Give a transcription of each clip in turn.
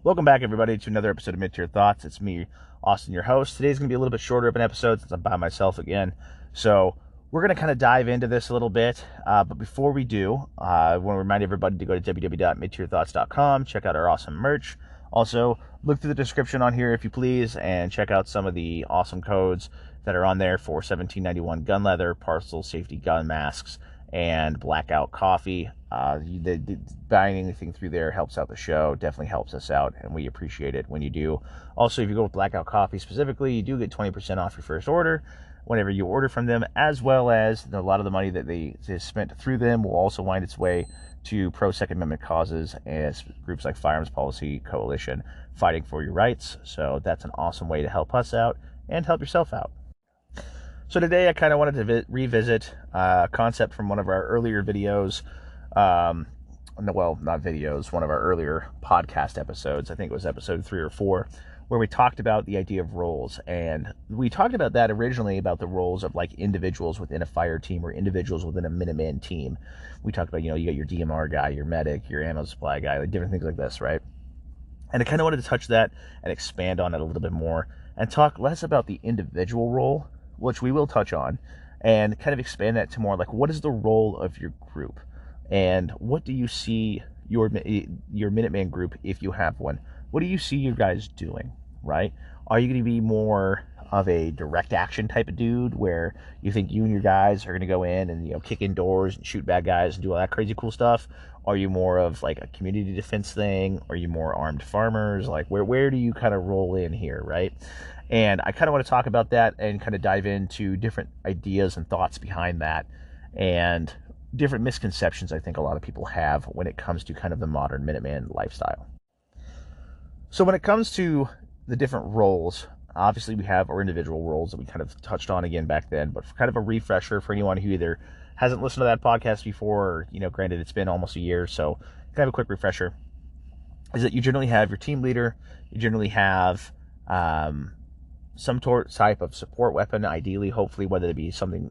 Welcome back, everybody, to another episode of Mid-Tier Thoughts. It's me, Austin, your host. Today's going to be a little bit shorter of an episode since I'm by myself again. So we're going to kind of dive into this a little bit. But before we do, I want to remind everybody to go to www.midtierthoughts.com, check out our awesome merch. Also, look through the description on here if you please, and check out some of the awesome codes that are on there for $17.91 gun leather, parcel safety gun masks, and Blackout coffee. Buying anything through there helps out the show, definitely helps us out, and we appreciate it when you do. Also, if you go with Blackout coffee specifically, you do get 20% off your first order whenever you order from them, as well as a lot of the money that they spent through them will also wind its way to pro-Second Amendment causes as groups like Firearms Policy Coalition fighting for your rights. So that's an awesome way to help us out and help yourself out. So today I kind of wanted to revisit a concept from one of our earlier videos. Not videos, one of our earlier podcast episodes. I think it was episode 3 or 4, where we talked about the idea of roles. And we talked about that originally about the roles of like individuals within a fire team or individuals within a Minuteman team. We talked about, you got your DMR guy, your medic, your ammo supply guy, like different things like this, right? And I kind of wanted to touch that and expand on it a little bit more and talk less about the individual role, which we will touch on, and kind of expand that to more like, what is the role of your group? And what do you see your Minuteman group, if you have one, what do you see you guys doing, right? Are you going to be more of a direct action type of dude where you think you and your guys are going to go in and, kick in doors and shoot bad guys and do all that crazy cool stuff? Are you more of like a community defense thing? Are you more armed farmers? Like where do you kind of roll in here, right? And I kind of want to talk about that and kind of dive into different ideas and thoughts behind that and different misconceptions I think a lot of people have when it comes to kind of the modern Minuteman lifestyle. So when it comes to the different roles, obviously we have our individual roles that we kind of touched on again back then, but kind of a refresher for anyone who either hasn't listened to that podcast before, or, granted it's been almost a year, so kind of a quick refresher, is that you generally have your team leader, you generally have some type of support weapon, ideally, hopefully, whether it be something,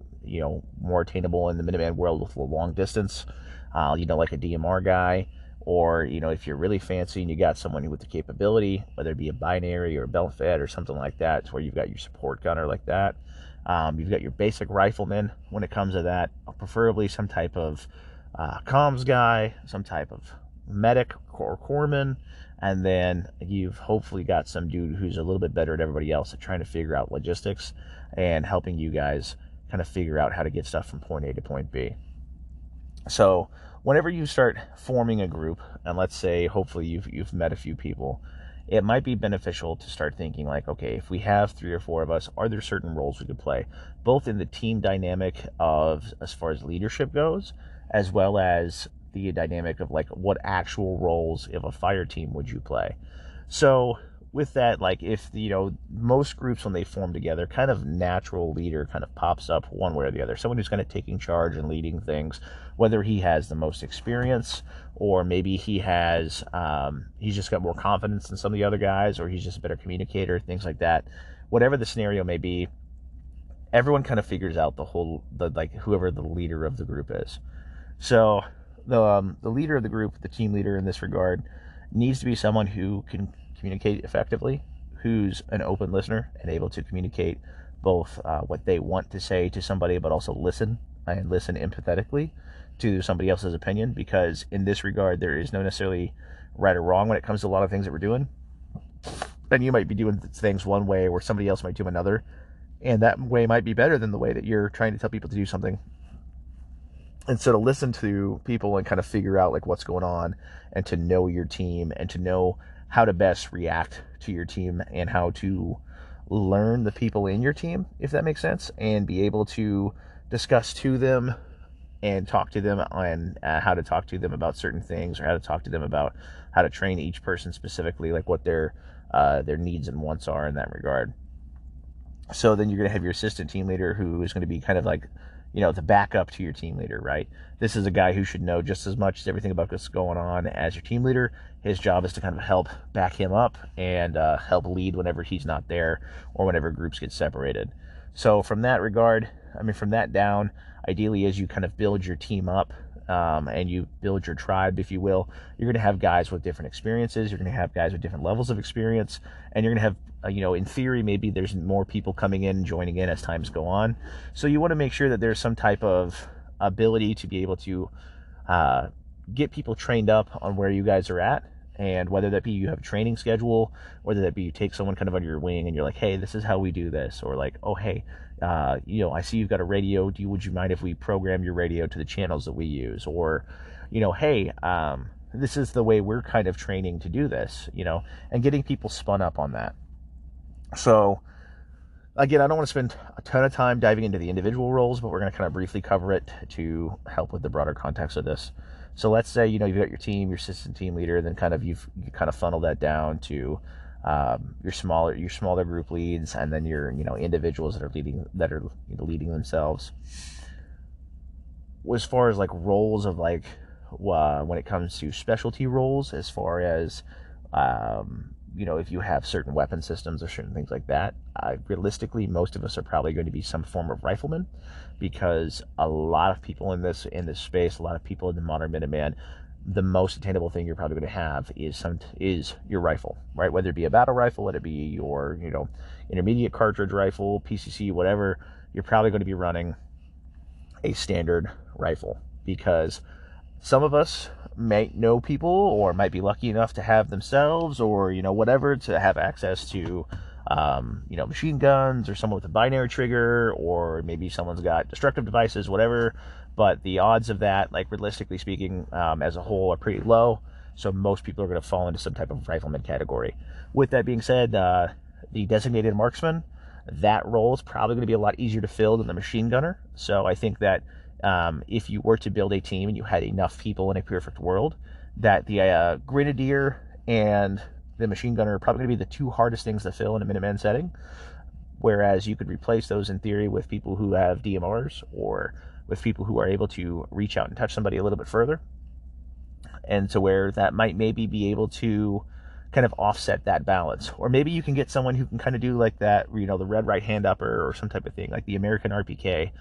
more attainable in the Minuteman world with a long distance, like a DMR guy, or, if you're really fancy and you got someone with the capability, whether it be a binary or a belt fed or something like that, to where you've got your support gunner like that. You've got your basic rifleman when it comes to that, preferably some type of comms guy, some type of medic or corpsman, and then you've hopefully got some dude who's a little bit better at everybody else at trying to figure out logistics and helping you guys kind of figure out how to get stuff from point A to point B. So whenever you start forming a group, and let's say hopefully you've met a few people, it might be beneficial to start thinking like, okay, if we have 3 or 4 of us, are there certain roles we could play, both in the team dynamic of as far as leadership goes, as well as the dynamic of like what actual roles of a fire team would you play. So with that, like if most groups when they form together, kind of natural leader kind of pops up one way or the other, someone who's kind of taking charge and leading things, whether he has the most experience or maybe he has he's just got more confidence than some of the other guys, or he's just a better communicator, things like that. Whatever the scenario may be, everyone kind of figures out whoever the leader of the group is. So the leader of the group, the team leader in this regard, needs to be someone who can communicate effectively, who's an open listener and able to communicate both what they want to say to somebody, but also listen empathetically to somebody else's opinion, because in this regard there is no necessarily right or wrong when it comes to a lot of things that we're doing. And you might be doing things one way or somebody else might do another, and that way might be better than the way that you're trying to tell people to do something. And so to listen to people and kind of figure out like what's going on, and to know your team and to know how to best react to your team and how to learn the people in your team, if that makes sense, and be able to discuss to them and talk to them on how to talk to them about certain things, or how to talk to them about how to train each person specifically, like what their needs and wants are in that regard. So then you're going to have your assistant team leader, who is going to be kind of like, the backup to your team leader, right? This is a guy who should know just as much as everything about what's going on as your team leader. His job is to kind of help back him up and help lead whenever he's not there or whenever groups get separated. So from that regard, from that down, ideally as you kind of build your team up, and you build your tribe, if you will, you're going to have guys with different experiences. You're going to have guys with different levels of experience, and you're going to have, in theory, maybe there's more people coming in and joining in as times go on. So you want to make sure that there's some type of ability to be able to get people trained up on where you guys are at. And whether that be you have a training schedule, whether that be you take someone kind of under your wing and you're like, hey, this is how we do this. Or like, oh, hey, I see you've got a radio. Would you mind if we program your radio to the channels that we use? Or, hey, this is the way we're kind of training to do this, and getting people spun up on that. So, again, I don't want to spend a ton of time diving into the individual roles, but we're going to kind of briefly cover it to help with the broader context of this. So let's say, you've got your team, your assistant team leader, then you kind of funnel that down to your smaller group leads, and then your, individuals that are leading themselves. As far as like roles of like, when it comes to specialty roles, as far as, if you have certain weapon systems or certain things like that, realistically, most of us are probably going to be some form of rifleman, because a lot of people in this space, a lot of people in the modern Minuteman, the most attainable thing you're probably going to have is your rifle, right? Whether it be a battle rifle, whether it be your, intermediate cartridge rifle, PCC, whatever, you're probably going to be running a standard rifle, because some of us might know people or might be lucky enough to have themselves, or, whatever, to have access to, machine guns, or someone with a binary trigger, or maybe someone's got destructive devices, whatever. But the odds of that, like realistically speaking, as a whole, are pretty low. So most people are going to fall into some type of rifleman category. With that being said, the designated marksman, that role is probably going to be a lot easier to fill than the machine gunner. So I think that if you were to build a team and you had enough people in a perfect world, that the grenadier and the machine gunner are probably going to be the two hardest things to fill in a Minuteman setting, whereas you could replace those in theory with people who have DMRs, or with people who are able to reach out and touch somebody a little bit further, and to where that might maybe be able to kind of offset that balance. Or maybe you can get someone who can kind of do like that, the red right hand upper or some type of thing, like the American RPK,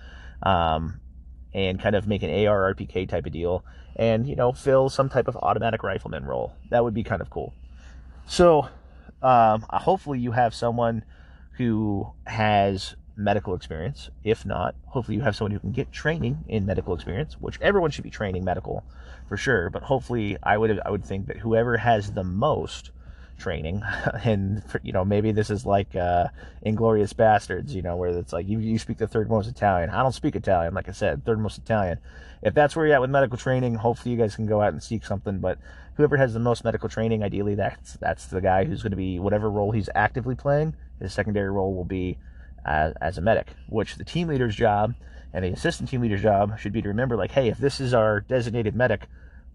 and kind of make an AR RPK type of deal, and fill some type of automatic rifleman role. That would be kind of cool. So hopefully you have someone who has medical experience. If not, hopefully you have someone who can get training in medical experience, which everyone should be training medical for sure. But hopefully I would think that whoever has the most training, and maybe this is like Inglourious Bastards, where it's like you speak the third most Italian. I don't speak Italian, like I said, third most Italian. If that's where you're at with medical training, hopefully you guys can go out and seek something. But whoever has the most medical training, ideally that's the guy who's going to be whatever role he's actively playing. His secondary role will be as a medic, which the team leader's job and the assistant team leader's job should be to remember, like, hey, if this is our designated medic,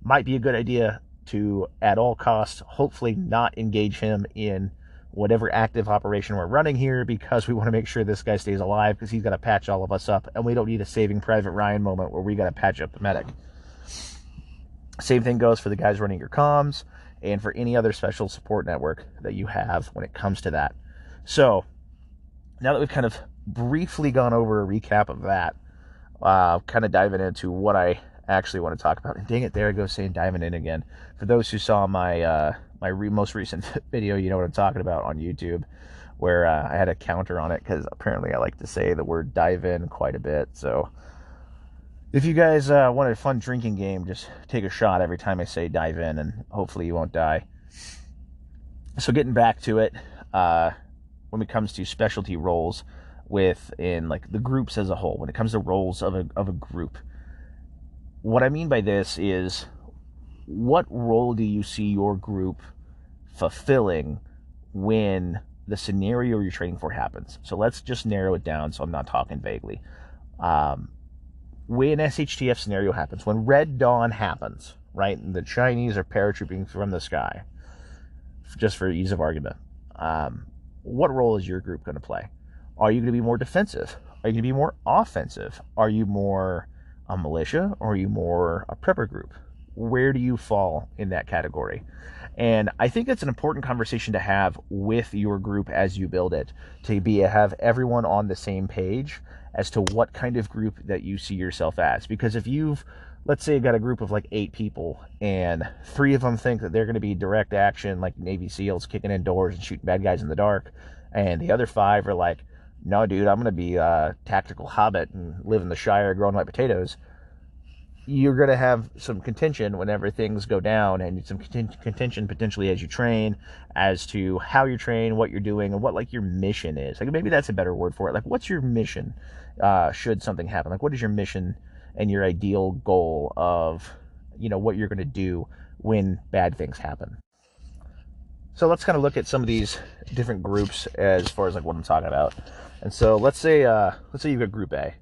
might be a good idea to, at all costs, hopefully not engage him in whatever active operation we're running here, because we want to make sure this guy stays alive, because he's got to patch all of us up, and we don't need a Saving Private Ryan moment where we got to patch up the medic. Same thing goes for the guys running your comms, and for any other special support network that you have when it comes to that. So, now that we've kind of briefly gone over a recap of that, kind of diving into what I actually want to talk about. And dang it, there I go saying diving in again. For those who saw my most recent video, you know what I'm talking about on YouTube, where I had a counter on it, because apparently I like to say the word dive in quite a bit. So if you guys want a fun drinking game, just take a shot every time I say dive in, and hopefully you won't die. So getting back to it, when it comes to specialty roles within like the groups as a whole, when it comes to roles of a group, what I mean by this is, what role do you see your group fulfilling when the scenario you're training for happens? So let's just narrow it down so I'm not talking vaguely. When SHTF scenario happens, when Red Dawn happens, right, and the Chinese are paratrooping from the sky, just for ease of argument, what role is your group going to play? Are you going to be more defensive? Are you going to be more offensive? Are you more a militia, or are you more a prepper group? Where do you fall in that category? And I think it's an important conversation to have with your group as you build it, to have everyone on the same page as to what kind of group that you see yourself as. Because if you've let's say you got a group of like 8 people, and 3 of them think that they're going to be direct action, like Navy SEALs kicking in doors and shooting bad guys in the dark, and the other 5 are like, no, dude, I'm going to be a tactical hobbit and live in the Shire growing like potatoes. You're going to have some contention whenever things go down, and some contention potentially as you train, as to how you train, what you're doing, and what like your mission is. Like, maybe that's a better word for it. Like, what's your mission should something happen? Like, what is your mission and your ideal goal of, what you're going to do when bad things happen? So let's kind of look at some of these different groups as far as like what I'm talking about. And so let's say you've got Group A.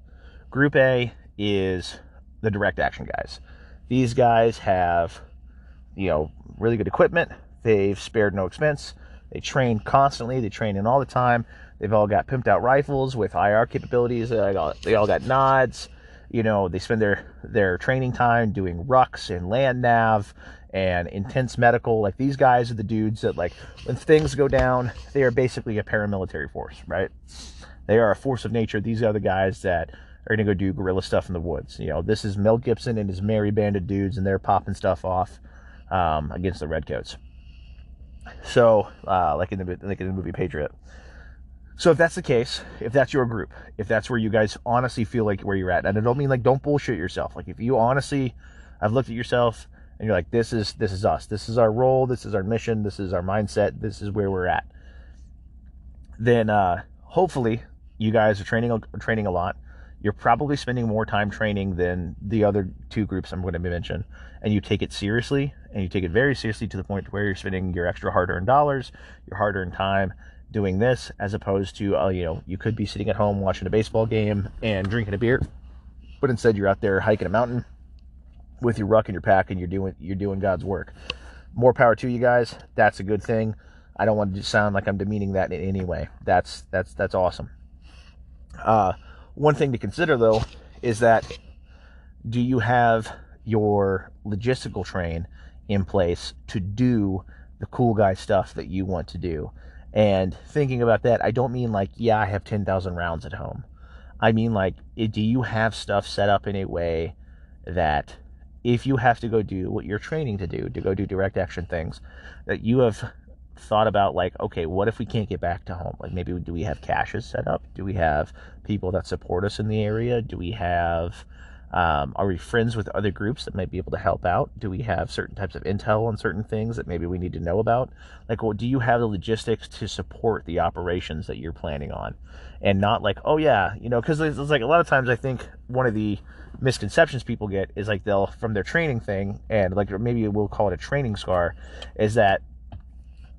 Group A is the direct action guys. These guys have, really good equipment. They've spared no expense. They train constantly. They train in all the time. They've all got pimped out rifles with IR capabilities. They all got nods. They spend their training time doing rucks and land nav and intense medical. Like, these guys are the dudes that, like, when things go down, they are basically a paramilitary force, right? They are a force of nature. These are the guys that are going to go do guerrilla stuff in the woods. This is Mel Gibson and his merry band of dudes, and they're popping stuff off against the Redcoats. So, like in the movie Patriot. So if that's the case, if that's your group, if that's where you guys honestly feel like where you're at, and I don't mean like don't bullshit yourself. Like, if you honestly have looked at yourself and you're like, this is us, this is our role, this is our mission, this is our mindset, this is where we're at, then hopefully you guys are training a lot. You're probably spending more time training than the other 2 groups I'm going to mention, and you take it seriously, and you take it very seriously to the point where you're spending your extra hard-earned dollars, your hard-earned time doing this, as opposed to, you could be sitting at home watching a baseball game and drinking a beer, but instead you're out there hiking a mountain with your ruck and your pack, and you're doing God's work. More power to you guys. That's a good thing. I don't want to sound like I'm demeaning that in any way. That's awesome. One thing to consider, though, is that, do you have your logistical train in place to do the cool guy stuff that you want to do? And thinking about that, I don't mean like, I have 10,000 rounds at home. I mean, like, do you have stuff set up in a way that if you have to go do what you're training to go do direct action things, that you have thought about, like, okay, what if we can't get back to home? Like, maybe do we have caches set up? Do we have people that support us in the area? Do we have, are we friends with other groups that might be able to help out? Do we have certain types of intel on certain things that maybe we need to know about? Like, do you have the logistics to support the operations that you're planning on? And not like, oh yeah, because it's like a lot of times I think one of the misconceptions people get is like, they'll, from their training thing, and like, or maybe we'll call it a training scar, is that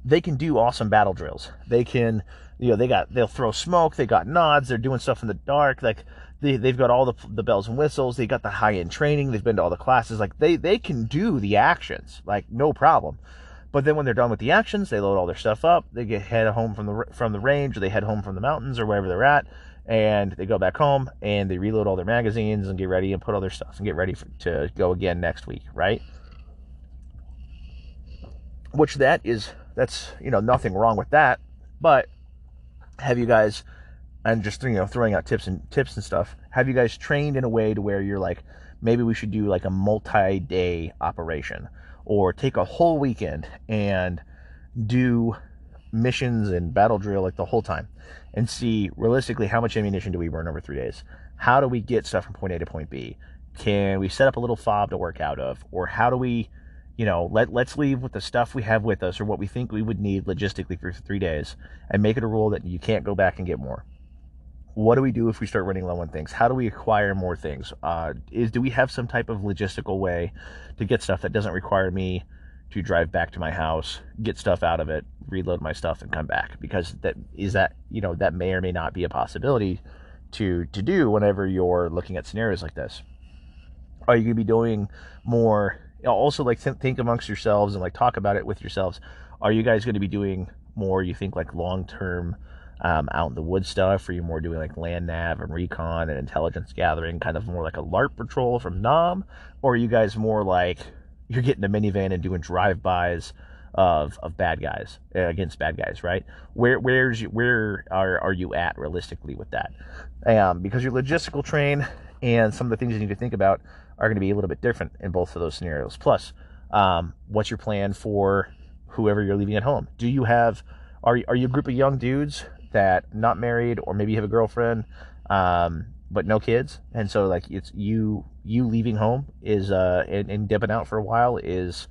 they can do awesome battle drills. They can, they'll throw smoke, they got nods, they're doing stuff in the dark, like they've got all the bells and whistles, they got the high-end training, they've been to all the classes, like they can do the actions, like no problem. But then when they're done with the actions, they load all their stuff up, they head home from the range, or they head home from the mountains or wherever they're at, and they go back home and they reload all their magazines and get ready and put all their stuff and get ready to go again next week, right? Which that's nothing wrong with that, but have you guys, and just throwing out tips and stuff, have you guys trained in a way to where you're like, maybe we should do like a multi-day operation, or take a whole weekend and do missions and battle drill like the whole time, and see realistically how much ammunition do we burn over 3 days? How do we get stuff from point A to point B? Can we set up a little fob to work out of? Or how do we, let's leave with the stuff we have with us, or what we think we would need logistically for 3 days, and make it a rule that you can't go back and get more. What do we do if we start running low on things? How do we acquire more things? Do we have some type of logistical way to get stuff that doesn't require me to drive back to my house, get stuff out of it, reload my stuff, and come back? Because that may or may not be a possibility to do whenever you're looking at scenarios like this. Are you going to be doing more? Also, like, think amongst yourselves and like talk about it with yourselves. Are you guys going to be doing more, you think, like long-term out in the woods stuff? Are you more doing like land nav and recon and intelligence gathering, kind of more like a LARP patrol from Nam? Or are you guys more like, you're getting a minivan and doing drive-bys of bad guys against bad guys, right? Where are you at realistically with that? Because your logistical train and some of the things you need to think about are going to be a little bit different in both of those scenarios. Plus, what's your plan for whoever you're leaving at home? Do you have, are you a group of young dudes that not married, or maybe you have a girlfriend, but no kids, and so like it's you leaving home is and dipping out for a while is,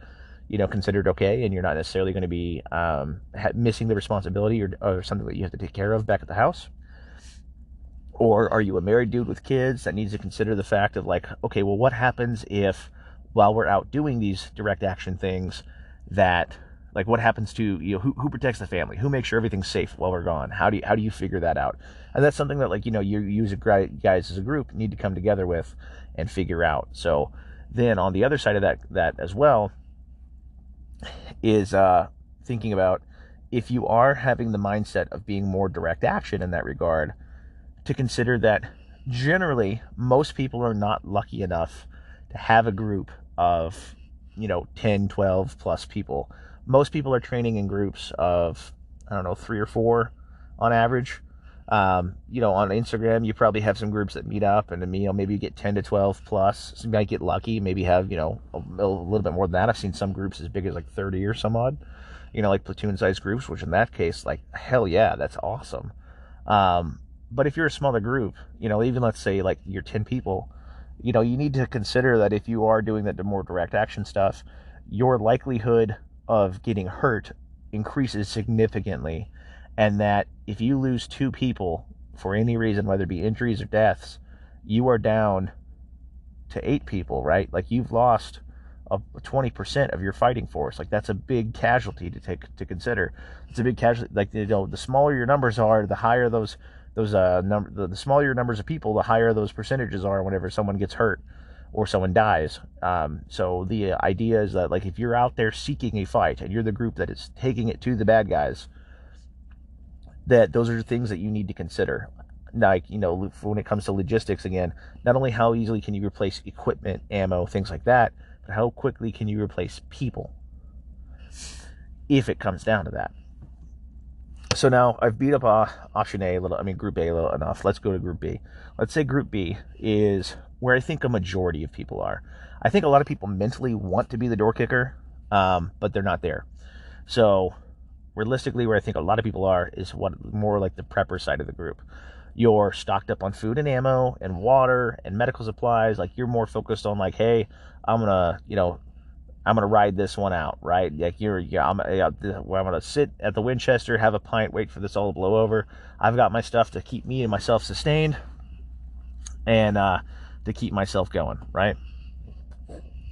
you know, considered okay, and you're not necessarily going to be missing the responsibility or something that you have to take care of back at the house? Or are you a married dude with kids that needs to consider the fact of like, okay, well, what happens if while we're out doing these direct action things, that like what happens to, you know, who protects the family, who makes sure everything's safe while we're gone? How do you figure that out? And that's something that, like, you know, you as guys as a group need to come together with and figure out. So then on the other side of that as well is thinking about, if you are having the mindset of being more direct action in that regard, to consider that generally most people are not lucky enough to have a group of, you know, 10, 12 plus people. Most people are training in groups of, I don't know, 3 or 4 on average. You know, on Instagram, you probably have some groups that meet up, and you know, maybe you get 10 to 12 plus. So you might get lucky, maybe have, you know, a little bit more than that. I've seen some groups as big as like 30 or some odd, you know, like platoon-sized groups, which in that case, like, hell yeah, that's awesome. But if you're a smaller group, you know, even let's say like you're 10 people, you know, you need to consider that if you are doing that more direct action stuff, your likelihood of getting hurt increases significantly. And that if you lose 2 people for any reason, whether it be injuries or deaths, you are down to 8 people, right? Like, you've lost 20% of your fighting force. Like, that's a big casualty to consider. It's a big casualty. Like, you know, the smaller your numbers are, the higher the smaller your numbers of people, the higher those percentages are whenever someone gets hurt or someone dies. So the idea is that, like, if you're out there seeking a fight and you're the group that is taking it to the bad guys, that those are the things that you need to consider. Like, you know, when it comes to logistics, again, not only how easily can you replace equipment, ammo, things like that, but how quickly can you replace people, if it comes down to that. So now I've beat up option A a little, group A a little enough. Let's go to group B. Let's say group B is where I think a majority of people are. I think a lot of people mentally want to be the door kicker, but they're not there. So realistically, where I think a lot of people are is more like the prepper side of the group. You're stocked up on food and ammo and water and medical supplies. Like, you're more focused on, like, hey, I'm gonna ride this one out, right? Like, I'm gonna sit at the Winchester, have a pint, wait for this all to blow over. I've got my stuff to keep me and myself sustained, and to keep myself going, right?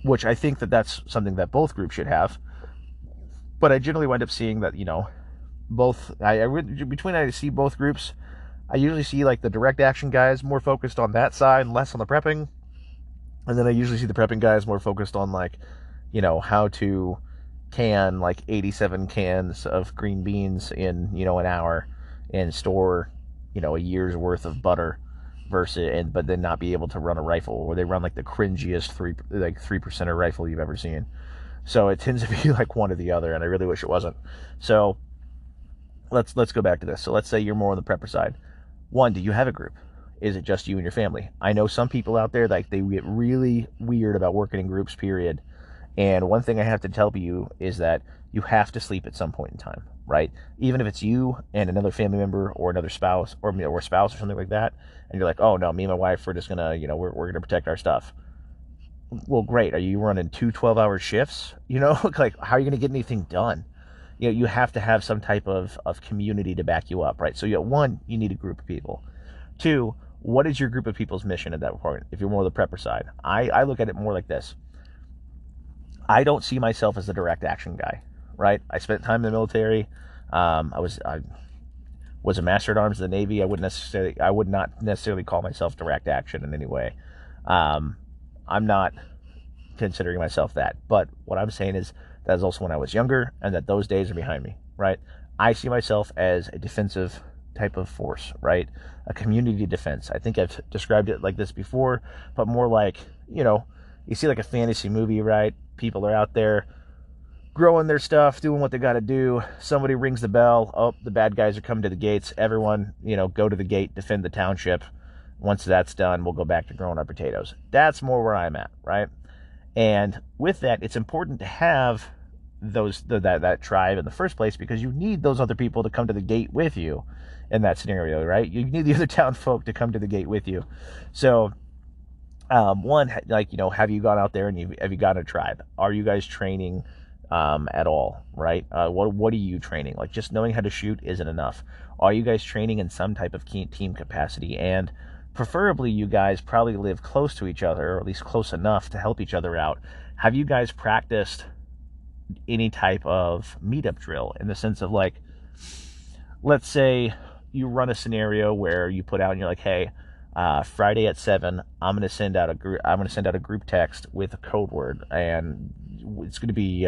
Which I think that's something that both groups should have. But I generally wind up seeing that, you know, I see both groups. I usually see, like, the direct action guys more focused on that side, less on the prepping. And then I usually see the prepping guys more focused on, like, you know, how to can, like, 87 cans of green beans in, you know, an hour, and store, you know, a year's worth of butter but then not be able to run a rifle, or they run like the cringiest 3%er rifle you've ever seen. So it tends to be like one or the other, and I really wish it wasn't. So let's go back to this. So let's say you're more on the prepper side. One, do you have a group? Is it just you and your family? I know some people out there, like, they get really weird about working in groups, period. And one thing I have to tell you is that you have to sleep at some point in time, right? Even if it's you and another family member or another spouse, or spouse or something like that, and you're like, oh no, me and my wife, we're just gonna, you know, we're gonna protect our stuff. Well, great. Are you running 2 12-hour shifts? You know, like, how are you gonna get anything done? You know, you have to have some type of community to back you up, right? So, one, you need a group of people. 2, what is your group of people's mission at that point? If you're more the prepper side, I look at it more like this. I don't see myself as the direct action guy, right? I spent time in the military. I was a master at arms in the Navy. I would not necessarily call myself direct action in any way. I'm not considering myself that. But what I'm saying is that is also when I was younger, and that those days are behind me, right? I see myself as a defensive type of force, right? A community defense. I think I've described it like this before, but more like, you know, you see like a fantasy movie, right? People are out there growing their stuff, doing what they got to do. Somebody rings the bell. Oh, the bad guys are coming to the gates. Everyone, you know, go to the gate, defend the township. Once that's done, we'll go back to growing our potatoes. That's more where I'm at, right? And with that, it's important to have that tribe in the first place, because you need those other people to come to the gate with you in that scenario, right? You need the other town folk to come to the gate with you. So one, like, have you gone out there and have you got a tribe? Are you guys training at all, right? What are you training? Like, just knowing how to shoot isn't enough. Are you guys training in some type of team capacity? And preferably, you guys probably live close to each other, or at least close enough to help each other out. Have you guys practiced any type of meetup drill, in the sense of, like, let's say you run a scenario where you put out and you're like, hey, Friday at 7, I'm going to send out a group text with a code word, and it's going to be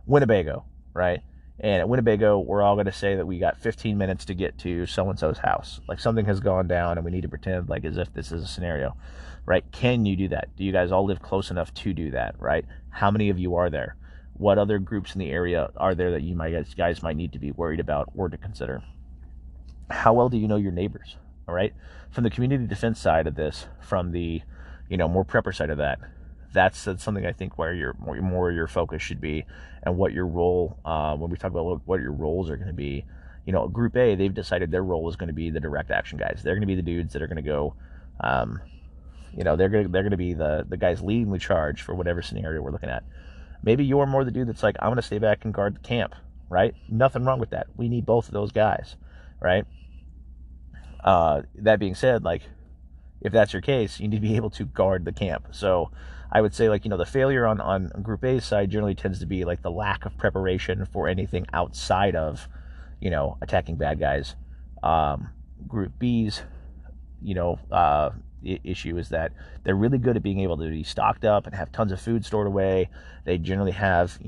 Winnebago, right? And at Winnebago, we're all going to say that we got 15 minutes to get to so-and-so's house. Like, something has gone down and we need to pretend like as if this is a scenario, right? Can you do that? Do you guys all live close enough to do that, right? How many of you are there? What other groups in the area are there that you guys might need to be worried about or to consider? How well do you know your neighbors? All right. From the community defense side of this, from the, more prepper side of that, that's something I think where your focus should be, and what your role, when we talk about what your roles are going to be. Group A, they've decided their role is going to be the direct action guys. They're going to be the dudes that are going to go, they're going to be the guys leading the charge for whatever scenario we're looking at. Maybe you're more the dude that's like, I'm going to stay back and guard the camp, right? Nothing wrong with that. We need both of those guys, right? That being said, like, if that's your case, you need to be able to guard the camp. So I would say, like, the failure on Group A's side generally tends to be like the lack of preparation for anything outside of, attacking bad guys. Group B's, issue is that they're really good at being able to be stocked up and have tons of food stored away. They generally have,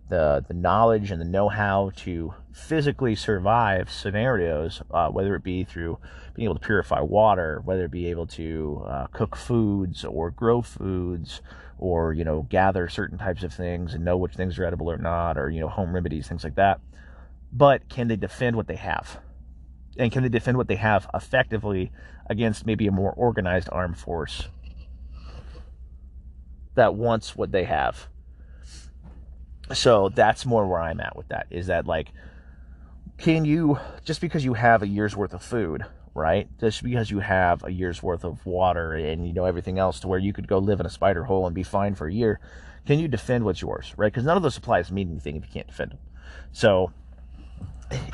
the knowledge and the know-how to physically survive scenarios, whether it be through being able to purify water, whether it be able to cook foods or grow foods, or gather certain types of things and know which things are edible or not, or home remedies, things like that. But can they defend what they have? And can they defend what they have effectively against maybe a more organized armed force that wants what they have? So that's more where I'm at with that, is that, like, can you, just because you have a year's worth of food, right? Just because you have a year's worth of water and, everything else to where you could go live in a spider hole and be fine for a year, can you defend what's yours, right? Because none of those supplies mean anything if you can't defend them. So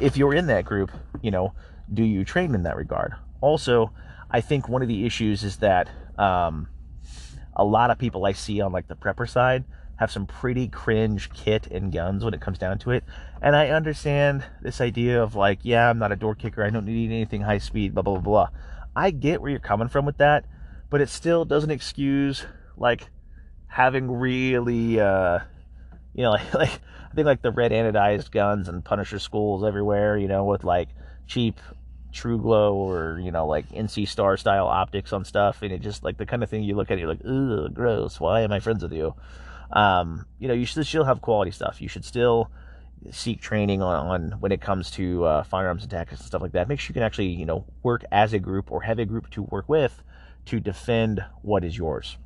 if you're in that group, do you train in that regard? Also, I think one of the issues is that a lot of people I see on, like, the prepper side have some pretty cringe kit and guns when it comes down to it. And I understand this idea of, like, yeah, I'm not a door kicker, I don't need anything high speed, blah, blah, blah, blah. I get where you're coming from with that, but it still doesn't excuse, like, having really, like I think, like, the red anodized guns and Punisher schools everywhere, with, like, cheap True Glow or, like, NC Star style optics on stuff. And it just, like, the kind of thing you look at, you're like, ugh, gross, why am I friends with you? You should still have quality stuff. You should still seek training on when it comes to firearms and tactics and stuff like that. Make sure you can actually, work as a group or have a group to work with to defend what is yours.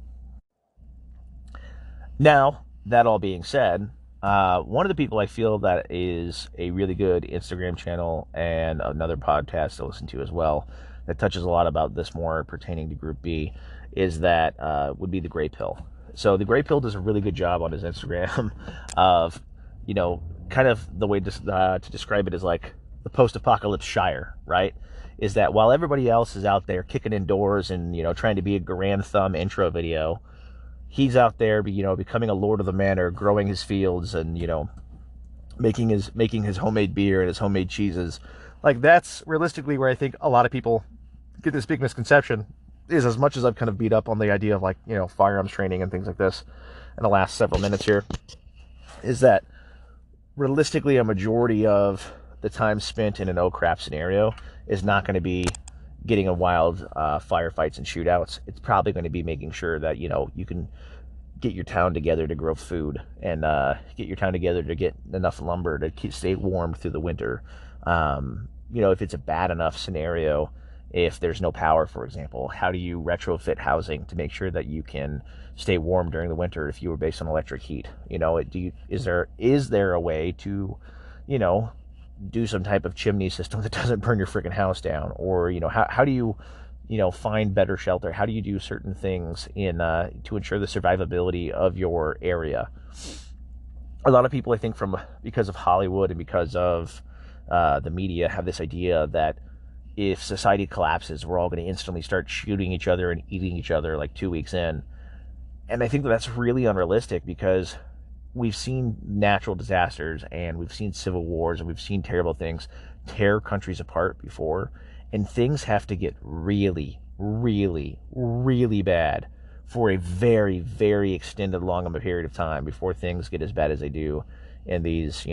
Now, that all being said, one of the people I feel that is a really good Instagram channel and another podcast to listen to as well that touches a lot about this more pertaining to Group B is that would be the Gray Pill. So the Gray Pill does a really good job on his Instagram of, kind of the way to describe it is like the post-apocalypse Shire, right? Is that while everybody else is out there kicking indoors and, trying to be a grand thumb intro video, he's out there, becoming a lord of the manor, growing his fields and, making his homemade beer and his homemade cheeses. Like, that's realistically where I think a lot of people get this big misconception, is as much as I've kind of beat up on the idea of, like, firearms training and things like this in the last several minutes here, is that realistically a majority of the time spent in an oh crap scenario is not going to be getting in wild firefights and shootouts. It's probably going to be making sure that, you can get your town together to grow food and get your town together to get enough lumber to stay warm through the winter. If it's a bad enough scenario if there's no power, for example? How do you retrofit housing to make sure that you can stay warm during the winter if you were based on electric heat? Is there a way to, do some type of chimney system that doesn't burn your freaking house down? Or, how do you, find better shelter? How do you do certain things to ensure the survivability of your area? A lot of people, I think, because of Hollywood and because of the media, have this idea that if society collapses, we're all going to instantly start shooting each other and eating each other like 2 weeks in. And I think that's really unrealistic, because we've seen natural disasters and we've seen civil wars and we've seen terrible things tear countries apart before. And things have to get really, really, really bad for a very, very extended long of a period of time before things get as bad as they do in these,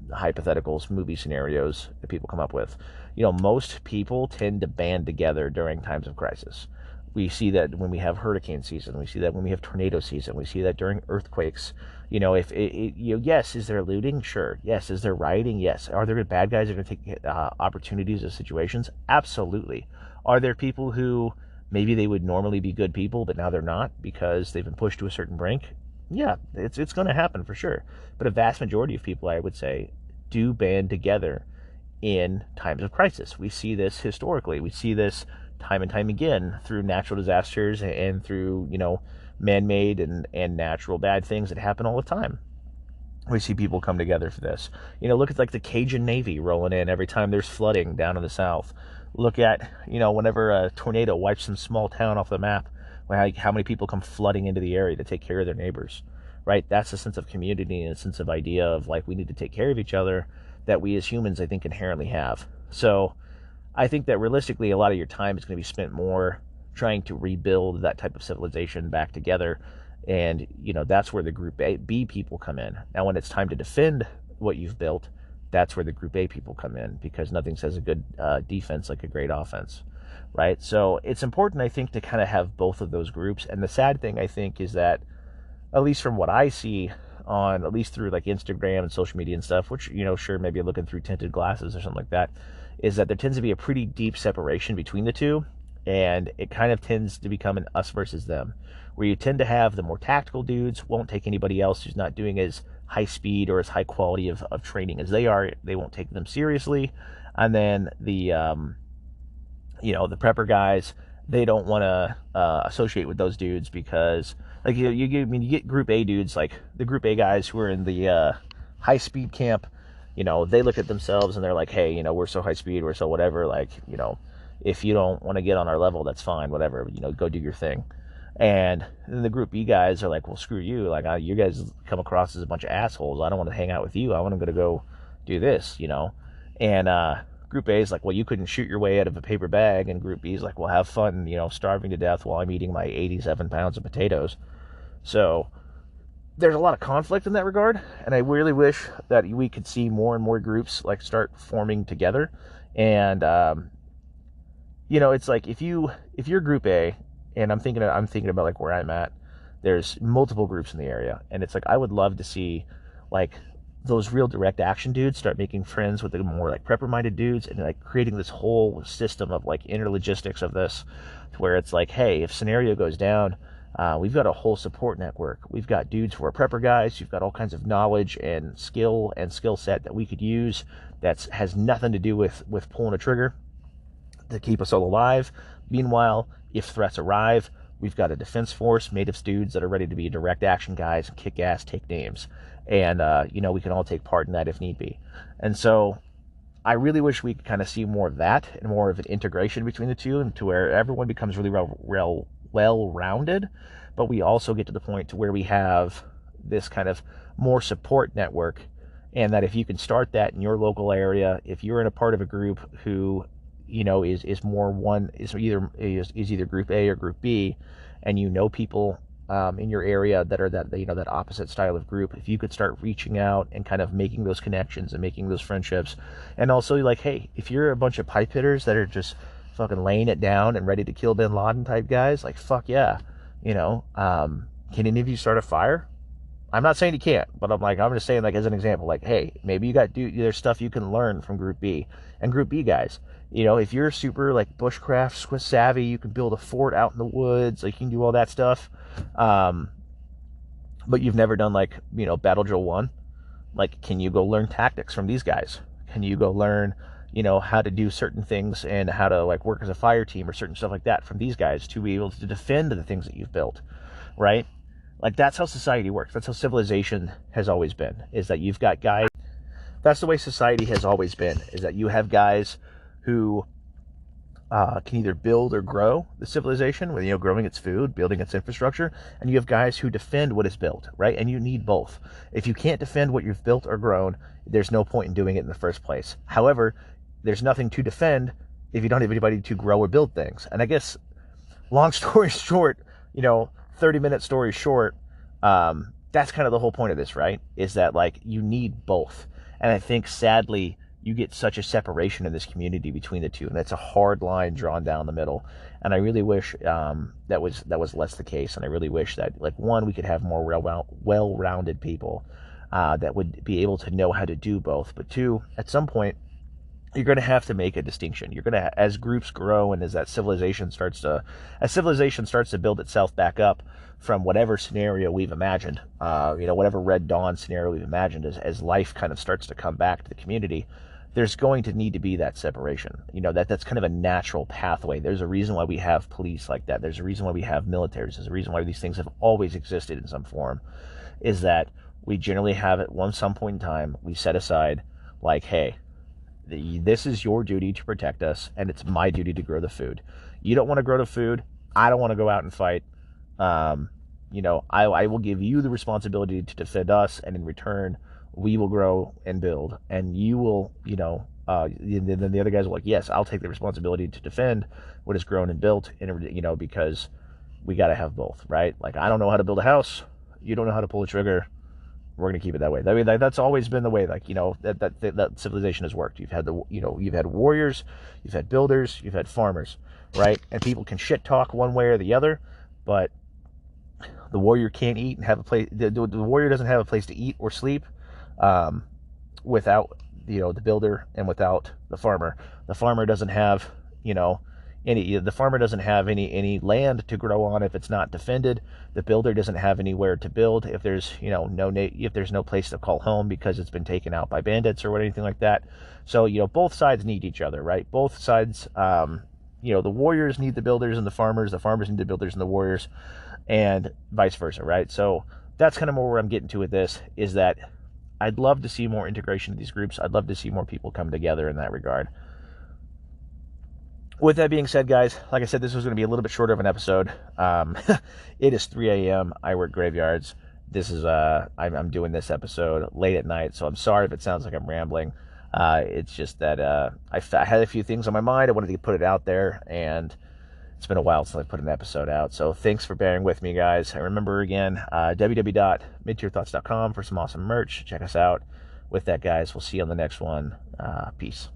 hypotheticals, movie scenarios that people come up with. Most people tend to band together during times of crisis. We see that when we have hurricane season. We see that when we have tornado season. We see that during earthquakes. Yes, is there looting? Sure. Yes. Is there rioting? Yes. Are there bad guys that are going to take opportunities of situations? Absolutely. Are there people who maybe they would normally be good people, but now they're not because they've been pushed to a certain brink? Yeah, it's going to happen for sure. But a vast majority of people, I would say, do band together in times of crisis. We see this historically. We see this time and time again through natural disasters and through, man-made and natural bad things that happen all the time. We see people come together for this. Look at like the Cajun Navy rolling in every time there's flooding down in the South. Look at, whenever a tornado wipes some small town off the map, how many people come flooding into the area to take care of their neighbors, right? That's a sense of community and a sense of idea of like we need to take care of each other that we as humans, I think, inherently have. So I think that realistically, a lot of your time is going to be spent more trying to rebuild that type of civilization back together. And, that's where the Group B people come in. Now, when it's time to defend what you've built, that's where the Group A people come in, because nothing says a good defense like a great offense, right? So it's important, I think, to kind of have both of those groups. And the sad thing, I think, is that, at least from what I see on, at least through like Instagram and social media and stuff, which, sure, maybe you're looking through tinted glasses or something like that, is that there tends to be a pretty deep separation between the two. And it kind of tends to become an us versus them, where you tend to have the more tactical dudes won't take anybody else who's not doing as high speed or as high quality of training as they are. They won't take them seriously. And then the the prepper guys, they don't want to associate with those dudes because, like, you get Group A dudes, like the Group A guys who are in the high speed camp. They look at themselves and they're like, hey, we're so high speed, we're so whatever, like, if you don't want to get on our level, that's fine, whatever, go do your thing. And then the Group B guys are like, well, screw you, like, you guys come across as a bunch of assholes. I don't want to hang out with you. I want to go do this, And Group A is like, well, you couldn't shoot your way out of a paper bag. And Group B is like, well, have fun, starving to death while I'm eating my 87 pounds of potatoes. So there's a lot of conflict in that regard, and I really wish that we could see more and more groups like start forming together. And it's like if you're Group A, and I'm thinking about like where I'm at, there's multiple groups in the area, and it's like I would love to see like those real direct action dudes start making friends with the more like prepper minded dudes, and like creating this whole system of like inner logistics of this, to where it's like, hey, if scenario goes down, we've got a whole support network. We've got dudes who are prepper guys. You've got all kinds of knowledge and skill set that we could use that has nothing to do with pulling a trigger to keep us all alive. Meanwhile, if threats arrive, we've got a defense force made of dudes that are ready to be direct action guys and kick ass, take names. And, we can all take part in that if need be. And so I really wish we could kind of see more of that and more of an integration between the two, and to where everyone becomes really well-rounded, but we also get to the point to where we have this kind of more support network, and that if you can start that in your local area, if you're in a part of a group who is either Group A or Group B, and people in your area that are that opposite style of group, if you could start reaching out and kind of making those connections and making those friendships, and also like, hey, if you're a bunch of pipe hitters that are just fucking laying it down and ready to kill Bin Laden type guys, like, fuck yeah, can any of you start a fire? I'm not saying you can't, but I'm just saying, like, as an example, like, hey, maybe there's stuff you can learn from Group B and Group B guys. You know, if you're super like bushcraft Swiss savvy, you can build a fort out in the woods, like you can do all that stuff. But you've never done like, you know, Battle Drill 1. Like, can you go learn tactics from these guys? Can you go learn, you know, how to do certain things and how to like work as a fire team or certain stuff like that from these guys to be able to defend the things that you've built, right? Like, that's how society works. That's how civilization has always been, is that you've got guys. That's the way society has always been, is that you have guys who can either build or grow the civilization with, you know, growing its food, building its infrastructure, and you have guys who defend what is built, right? And you need both. If you can't defend what you've built or grown, there's no point in doing it in the first place. However, there's nothing to defend if you don't have anybody to grow or build things. And I guess, long story short, you know, 30-minute story short, that's kind of the whole point of this, right? Is that, like, you need both. And I think, sadly, you get such a separation in this community between the two, and it's a hard line drawn down the middle. And I really wish that was less the case. And I really wish that, like, one, we could have more well-rounded people that would be able to know how to do both. But two, at some point, you're going to have to make a distinction. You're going to, as groups grow and as civilization starts to build itself back up from whatever scenario we've imagined, you know, whatever Red Dawn scenario we've imagined, as life kind of starts to come back to the community, there's going to need to be that separation. You know, that's kind of a natural pathway. There's a reason why we have police like that. There's a reason why we have militaries. There's a reason why these things have always existed in some form, is that we generally have at some point in time, we set aside, like, hey, this is your duty to protect us, and it's my duty to grow the food. You don't want to grow the food. I don't want to go out and fight. You know, I will give you the responsibility to defend us, and in return, we will grow and build. And you will, you know, then the other guys are like, yes, I'll take the responsibility to defend what is grown and built, and, you know, because we got to have both, right? Like, I don't know how to build a house. You don't know how to pull a trigger. We're going to keep it that way. I mean, that's always been the way, like, you know, that civilization has worked. You've had you've had warriors, you've had builders, you've had farmers, right? And people can shit talk one way or the other, but the warrior can't eat and have a place. The warrior doesn't have a place to eat or sleep without, you know, the builder, and without the farmer. The farmer doesn't have, you know, any land to grow on if it's not defended. The builder doesn't have anywhere to build if there's, you know, if there's no place to call home because it's been taken out by bandits or anything like that. So, you know, both sides need each other, right? Both sides, you know, the warriors need the builders and the farmers need the builders and the warriors, and vice versa, right? So that's kind of more where I'm getting to with this, is that I'd love to see more integration of these groups. I'd love to see more people come together in that regard. With that being said, guys, like I said, this was going to be a little bit shorter of an episode. It is 3 a.m. I work graveyards. This is I'm doing this episode late at night, so I'm sorry if it sounds like I'm rambling. It's just that I had a few things on my mind. I wanted to put it out there, and it's been a while since I put an episode out. So thanks for bearing with me, guys. And remember, again, www.midtierthoughts.com for some awesome merch. Check us out. With that, guys, we'll see you on the next one. Peace.